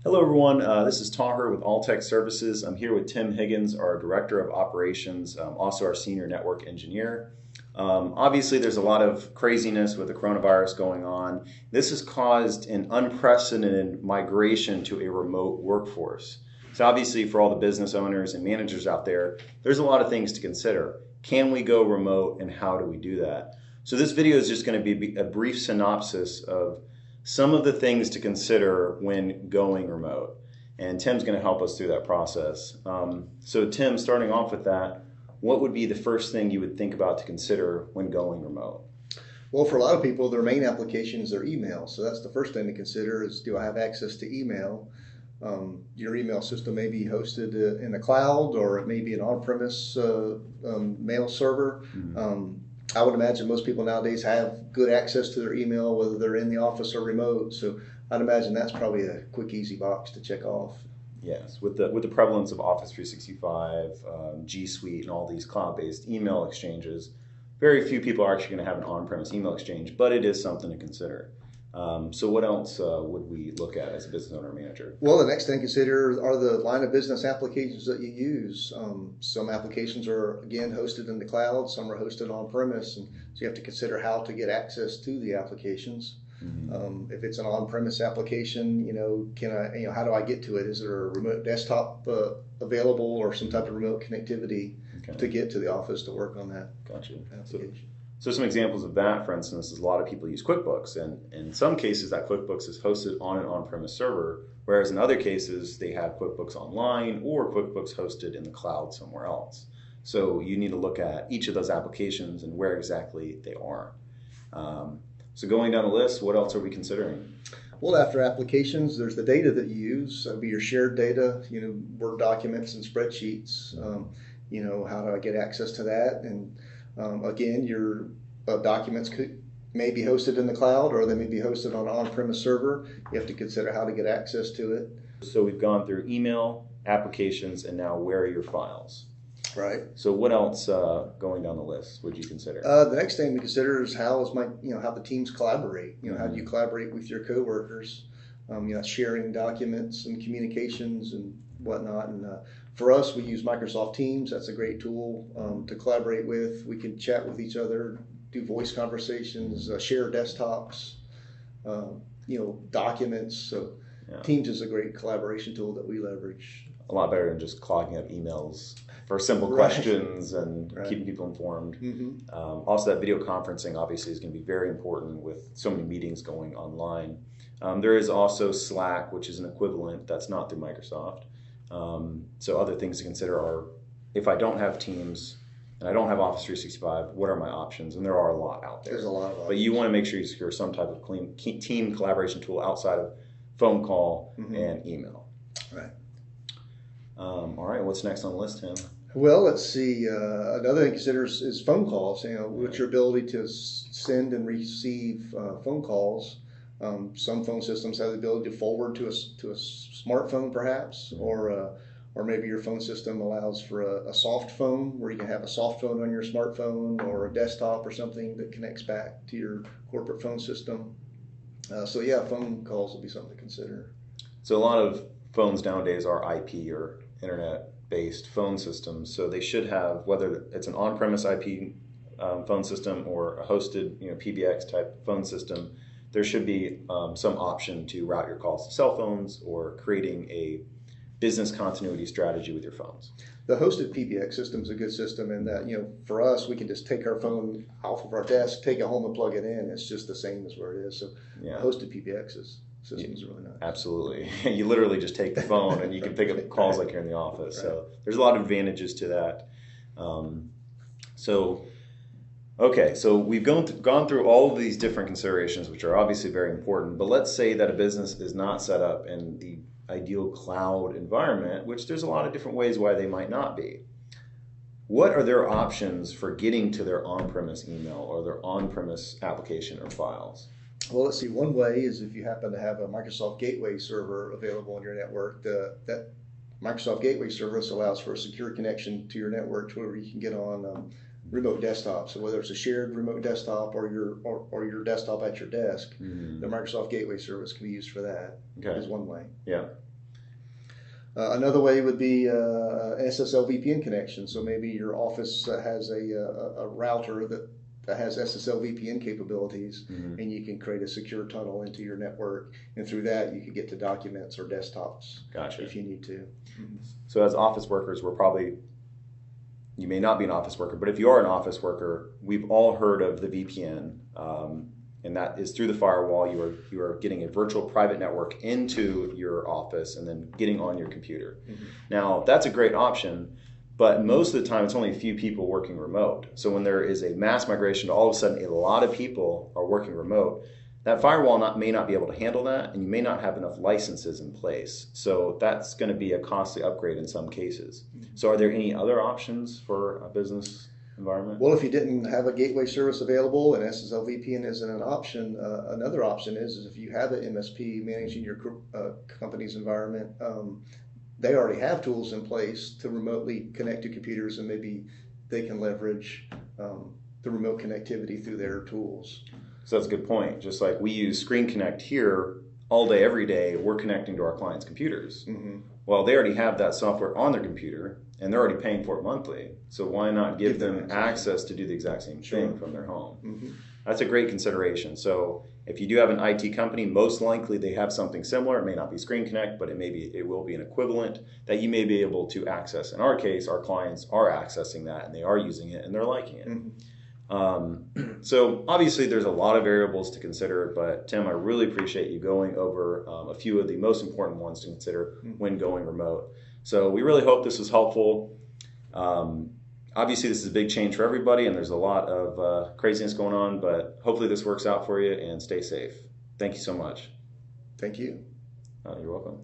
Hello, everyone. This is Taher with Alltek Services. I'm here with Tim Higgins, our Director of Operations, also our Senior Network Engineer. Obviously, there's a lot of craziness with the coronavirus going on. This has caused an unprecedented migration to a remote workforce. So obviously, for all the business owners and managers out there, there's a lot of things to consider. Can we go remote, and how do we do that? So this video is just going to be a brief synopsis of some of the things to consider when going remote. And Tim's going to help us through that process. So Tim, starting off with that, what would be the first thing you would think about to consider when going remote? Well, for a lot of people, their main application is their email. So that's the first thing to consider is, do I have access to email? Your email system may be hosted in the cloud, or it may be an on-premise mail server. Mm-hmm. I would imagine most people nowadays have good access to their email, whether they're in the office or remote. So I'd imagine that's probably a quick, easy box to check off. Yes, with the prevalence of Office 365, G Suite, and all these cloud-based email exchanges, very few people are actually going to have an on-premise email exchange, but it is something to consider. So what else would we look at as a business owner or manager? Well, the next thing to consider are the line of business applications that you use. Some applications are, again, hosted in the cloud. Some are hosted on-premise. And so you have to consider how to get access to the applications. Mm-hmm. If it's an on-premise application, how do I get to it? Is there a remote desktop available, or some type of remote connectivity to get to the office to work on that application? So some examples of that, for instance, is a lot of people use QuickBooks, and in some cases that QuickBooks is hosted on an on-premise server, whereas in other cases they have QuickBooks online or QuickBooks hosted in the cloud somewhere else. So you need to look at each of those applications and where exactly they are. So going down the list, what else are we considering? Well, after applications, there's the data that you use. That'll be your shared data, Word documents and spreadsheets. How do I get access to that? And again, your documents may be hosted in the cloud, or they may be hosted on an on-premise server. You have to consider how to get access to it. So we've gone through email, applications, and now where are your files? Right. So what else going down the list would you consider? The next thing to consider is how the teams collaborate. How do you collaborate with your coworkers? Sharing documents and communications and whatnot. And for us, we use Microsoft Teams. That's a great tool to collaborate with. We can chat with each other, do voice conversations, share desktops, documents. So Teams is a great collaboration tool that we leverage. A lot better than just clogging up emails for simple questions and keeping people informed. Mm-hmm. Also, that video conferencing obviously is going to be very important with so many meetings going online. There is also Slack, which is an equivalent that's not through Microsoft. So other things to consider are, if I don't have Teams and I don't have Office 365, what are my options? And there are a lot out there. There's a lot of options. But you want to make sure you secure some type of team collaboration tool outside of phone call and email. Right. All right, what's next on the list, Tim? Well, let's see. Another thing to consider is phone calls. What's your ability to send and receive phone calls? Some phone systems have the ability to forward to a smartphone, perhaps, or maybe your phone system allows for a soft phone, where you can have a soft phone on your smartphone, or a desktop or something that connects back to your corporate phone system. Phone calls will be something to consider. So a lot of phones nowadays are IP or internet-based phone systems, so they should have, whether it's an on-premise IP phone system or a hosted PBX type phone system, there should be some option to route your calls to cell phones, or creating a business continuity strategy with your phones. The hosted PBX system is a good system in that, for us, we can just take our phone off of our desk, take it home and plug it in. It's just the same as where it is. So hosted PBX system is really nice. Absolutely. You literally just take the phone and you can pick up calls like you're in the office. Right. So there's a lot of advantages to that. So we've gone through all of these different considerations, which are obviously very important. But let's say that a business is not set up in the ideal cloud environment, which there's a lot of different ways why they might not be. What are their options for getting to their on-premise email or their on-premise application or files? Well, let's see. One way is if you happen to have a Microsoft Gateway server available on your network. That Microsoft Gateway service allows for a secure connection to your network, to where you can get on remote desktop. So whether it's a shared remote desktop or your desktop at your desk, the Microsoft Gateway service can be used for that. Okay. Is one way. Yeah. Another way would be SSL VPN connection. So maybe your office has a router that has SSL VPN capabilities, and you can create a secure tunnel into your network, and through that you can get to documents or desktops. Gotcha. If you need to. So as office workers, you may not be an office worker, but if you are an office worker, we've all heard of the VPN, and that is through the firewall. You are getting a virtual private network into your office and then getting on your computer. Now, that's a great option, but most of the time it's only a few people working remote. So when there is a mass migration to all of a sudden a lot of people are working remote, that firewall may not be able to handle that, and you may not have enough licenses in place. So that's going to be a costly upgrade in some cases. So are there any other options for a business environment? Well, if you didn't have a gateway service available and SSL VPN isn't an option, another option is if you have an MSP managing your company's environment, they already have tools in place to remotely connect to computers, and maybe they can leverage the remote connectivity through their tools. So that's a good point. Just like we use Screen Connect here all day, every day, we're connecting to our clients' computers. Well, they already have that software on their computer, and they're already paying for it monthly. So why not give them access to do the exact same thing from their home? That's a great consideration. So if you do have an IT company, most likely they have something similar. It may not be Screen Connect, but it will be an equivalent that you may be able to access. In our case, our clients are accessing that, and they are using it, and they're liking it. So obviously there's a lot of variables to consider, but Tim, I really appreciate you going over a few of the most important ones to consider when going remote. So we really hope this was helpful. Obviously this is a big change for everybody, and there's a lot of craziness going on, but hopefully this works out for you, and stay safe. Thank you so much. Thank you. You're welcome.